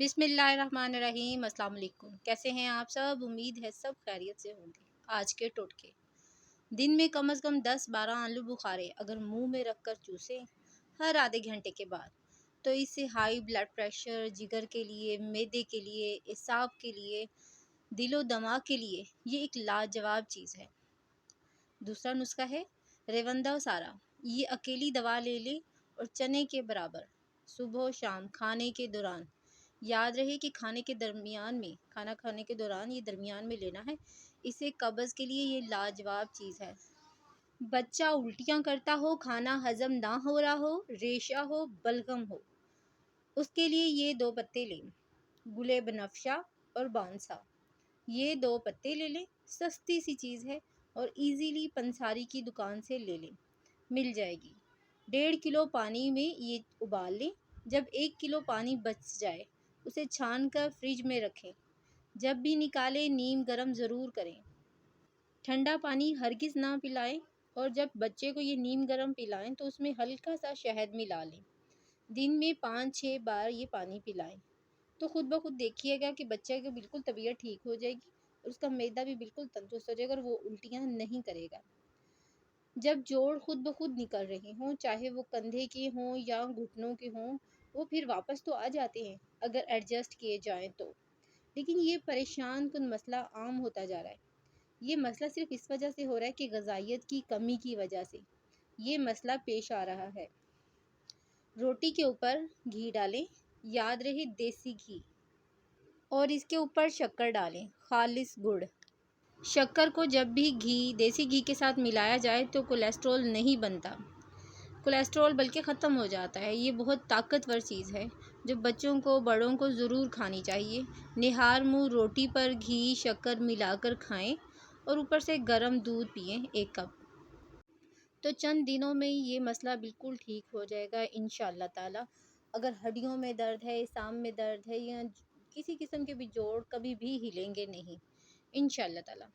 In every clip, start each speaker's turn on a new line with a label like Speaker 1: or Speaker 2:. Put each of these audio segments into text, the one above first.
Speaker 1: बिस्मिल्लाहिर्रहमानिर्रहीम। अस्सलाम वालेकुम। कैसे हैं आप सब? उम्मीद है सब खैरियत से होंगे। आज के टोटके: दिन में कम से कम 10-12 आलू बुखारे अगर मुंह में रखकर चूसें हर आधे घंटे के बाद, तो इससे हाई ब्लड प्रेशर, जिगर के लिए, मैदे के लिए, एसाब के लिए, दिलो दिमाग के लिए ये एक लाजवाब चीज़ है। दूसरा नुस्खा है रेवंदा सारा। ये अकेली दवा ले लें और चने के बराबर सुबह शाम खाने के दौरान। याद रहे कि खाना खाने के दौरान ये दरमियान में लेना है। इसे कब्ज़ के लिए ये लाजवाब चीज़ है। बच्चा उल्टियाँ करता हो, खाना हजम ना हो रहा हो, रेशा हो, बलगम हो, उसके लिए ये 2 पत्ते लें, गुले बनफशा और बांसा। ये 2 पत्ते ले लें, सस्ती सी चीज़ है और इजीली पंसारी की दुकान से ले लें, मिल जाएगी। 1.5 किलो पानी में ये उबाल लें। जब 1 किलो पानी बच जाए उसे छान कर फ्रिज में रखें। जब भी निकालें नीम गर्म ज़रूर करें। ठंडा पानी हरगिज़ ना पिलाएं और जब बच्चे को ये नीम गर्म पिलाएं तो उसमें हल्का सा शहद मिला लें। दिन में 5-6 बार ये पानी पिलाएं तो खुद ब खुद देखिएगा कि बच्चे की बिल्कुल तबीयत ठीक हो जाएगी और उसका मैदा भी बिल्कुल तंदुरुस्त हो जाएगा और वो उल्टियाँ नहीं करेगा। जब जोड़ खुद ब खुद निकल रहे हों, चाहे वो कंधे के हों या घुटनों के हों, वो फिर वापस तो आ जाते हैं अगर एडजस्ट किए जाएं तो। लेकिन ये परेशान कुन मसला आम होता जा रहा है। ये मसला सिर्फ इस वजह से हो रहा है कि ग़िज़ाइयत की कमी की वजह से ये मसला पेश आ रहा है। रोटी के ऊपर घी डालें, याद रहे देसी घी, और इसके ऊपर शक्कर डालें, खालिस गुड़। शक्कर को जब भी देसी घी के साथ मिलाया जाए तो कोलेस्ट्रॉल नहीं बनता, कोलेस्ट्रॉल बल्कि ख़त्म हो जाता है। ये बहुत ताकतवर चीज़ है जो बच्चों को, बड़ों को ज़रूर खानी चाहिए। निहार मुँह रोटी पर घी शक्कर मिलाकर खाएं और ऊपर से गर्म दूध पिएं 1 कप। तो चंद दिनों में ये मसला बिल्कुल ठीक हो जाएगा इंशाअल्लाह ताला। अगर हड्डियों में दर्द है, सांस में दर्द है या किसी किस्म के भी जोड़, कभी भी हिलेंगे नहीं इंशाअल्लाह ताला।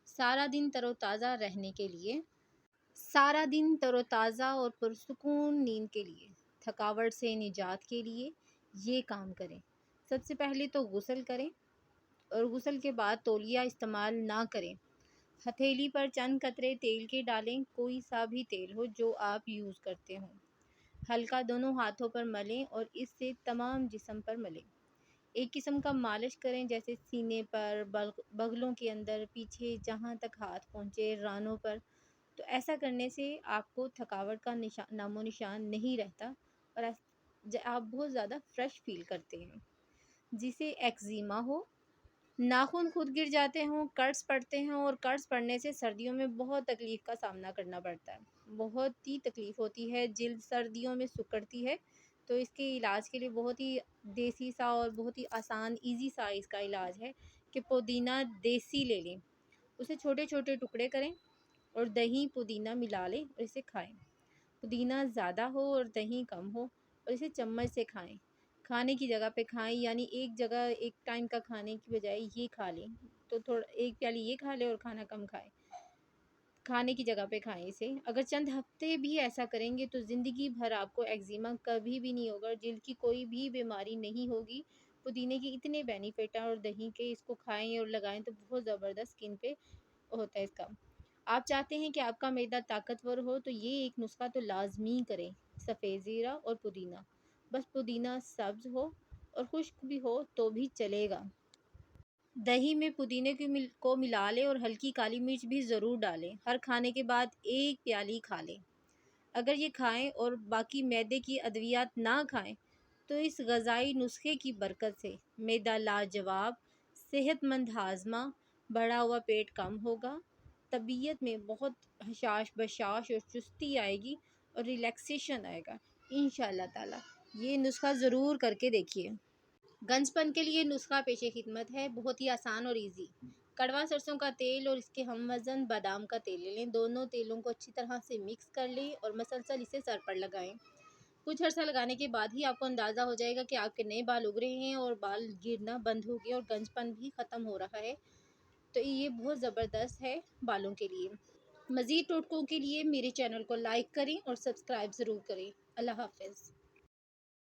Speaker 1: सारा दिन तरोताज़ा रहने के लिए, सारा दिन तरोताज़ा और पुरसुकून नींद के लिए, थकावट से निजात के लिए ये काम करें। सबसे पहले तो गुस्ल करें और गुस्ल के बाद तौलिया इस्तेमाल ना करें। हथेली पर चंद कतरे तेल के डालें, कोई सा भी तेल हो जो आप यूज़ करते हों। हल्का दोनों हाथों पर मलें और इससे तमाम जिस्म पर मलें। एक किस्म का मालिश करें, जैसे सीने पर, बगलों के अंदर, पीछे, जहाँ तक हाथ पहुँचे, रानों पर। तो ऐसा करने से आपको थकावट का नामो निशान नहीं रहता और आप बहुत ज़्यादा फ्रेश फील करते हैं। जिसे एक्जिमा हो, नाखून खुद गिर जाते हों, कर्स पड़ते हों, और कर्स पड़ने से सर्दियों में बहुत तकलीफ़ का सामना करना पड़ता है, बहुत ही तकलीफ़ होती है, जिल्द सर्दियों में सिकुड़ती है। तो इसके इलाज के लिए बहुत ही देसी सा और बहुत ही आसान ईज़ी सा इसका इलाज है कि पुदीना देसी ले लें, उसे छोटे छोटे टुकड़े करें और दही पुदीना मिला लें और इसे खाएं। पुदीना ज़्यादा हो और दही कम हो और इसे चम्मच से खाएं। खाने की जगह पे खाएं, यानी एक जगह एक टाइम का खाने की बजाय ये खा लें, तो थोड़ा 1 प्याली ये खा लें और खाना कम खाएं, खाने की जगह पे खाएं इसे। अगर चंद हफ्ते भी ऐसा करेंगे तो ज़िंदगी भर आपको एक्जिमा कभी भी नहीं होगा, जिल्द की कोई भी बीमारी नहीं होगी। पुदीने के इतने बेनिफिट हैं और दही के, इसको खाएं और लगाएं तो बहुत ज़बरदस्त स्किन पे होता है इसका। आप चाहते हैं कि आपका मैदा ताकतवर हो तो ये एक नुस्खा तो लाजमी करें, सफ़ेद ज़ीरा और पुदीना। बस पुदीना सब्ज़ हो और खुश्क भी हो तो भी चलेगा। दही में पुदीने को मिला लें और हल्की काली मिर्च भी ज़रूर डालें। हर खाने के बाद 1 प्याली खा लें। अगर ये खाएं और बाकी मैदे की अद्वियात ना खाएं तो इस ग़िज़ाई नुस्खे की बरकत से मैदा लाजवाब, सेहतमंद हाजमा, बढ़ा हुआ पेट कम होगा, तबीयत में बहुत हशाश बशाश और चुस्ती आएगी और रिलैक्सेशन आएगा इंशाअल्लाह ताला। ये नुस्खा ज़रूर करके देखिए। गंजपन के लिए नुस्खा पेशे खिदमत है, बहुत ही आसान और इजी। कड़वा सरसों का तेल और इसके हम वज़न बादाम का तेल ले लें। दोनों तेलों को अच्छी तरह से मिक्स कर लें और मसलसल इसे सर पर लगाएं। कुछ अर्सा लगाने के बाद ही आपको अंदाज़ा हो जाएगा कि आपके नए बाल उग रहे हैं और बाल गिरना बंद हो गए और गंजपन भी ख़त्म हो रहा है। तो ये बहुत ज़बरदस्त है बालों के लिए। मज़ीद टोटकों के लिए मेरे चैनल को लाइक करें और सब्सक्राइब ज़रूर करें। अल्लाह हाफ़िज़।